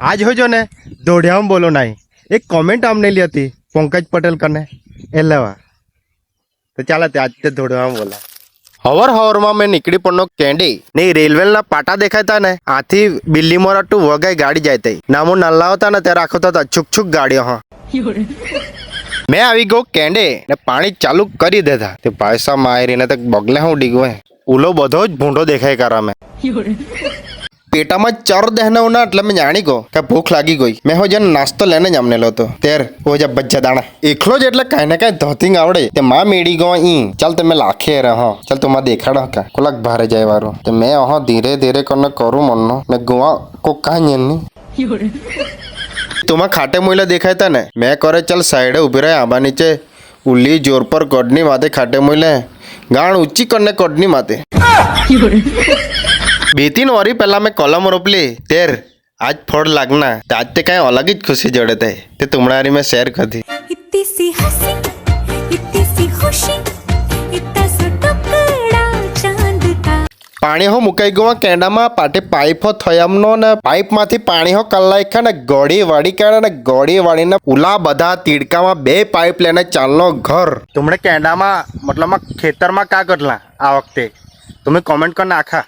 आज हो जो ने दौड़िया बोलो नहीं एक कमेंट हमने ली थी पंकज पटेल करने एलेवा तो चला आज ते दौड़िया बोला हवर हवर में मैं निकली पड़नो केंडी नहीं रेलवे ना पाटा देखा था ने आथी बिल्ली मोरा टू वगाई गाड़ी जाते नामो नल्ला होता ना त्यारे आखो था छुक छुक गाड़ियों हाँ मैं આવી ગયો કેંડે ને પાણી ચાલુ કરી દેતા તે પૈસા મારીને તક બગલે હું ડીગો હે ઉલો બધો જ ભૂંડો દેખાય કરા મેં પેટામાં ચર દહેના ઉના એટલે મેં જાણી ગયો કે ભૂખ લાગી ગઈ મેં હો જન નાસ્તો લઈને જ આમને લો તો તેર હો જા બચ્ચા દાણા એકલો જ એટલે કાંઈ ને કાંઈ ધોતિંગ આવડે તે માં મેડી ગયો ઈ ચાલ તમે લાખે રહે હા ચાલ તું માં દેખાડો કા કોલાક ભારે જાય વારો તે મેં હા ધીરે ધીરે કરને કરું મનનો મેં ગુવા કો કાંઈ નહીં तुम्हें खाटे मुला देखा था ने मैं करे चल साइड उभी रहे आबा नीचे उल्ली जोर पर कोडनी माते खाटे मुले गाण ऊंची करने कोडनी माते 2-3 वरी पहला मैं कॉलम रोपली तेर आज फोड़ लागना आज ते कहीं अलग ही खुशी जड़े थे ते तुम्हारी में शेयर कर दी इतनी सी हंसी इतनी सी खुशी इतना सा टुकड़ा चांद का पाणी हो मुकाई गवा केंडा में पाटे पाइप हो थयमनो ने पाइप माथी पाणी हो कल्लाइखा ने गोड़ी वाड़ी काढे ने गोड़ी वाड़ी ने उला बधा तीड़का में 2 पाइप लेने चालनो घर तुमने केंडा में मतलब में खेतर में क्या करला आ वक्ते तुम्हें कमेंट करना आखा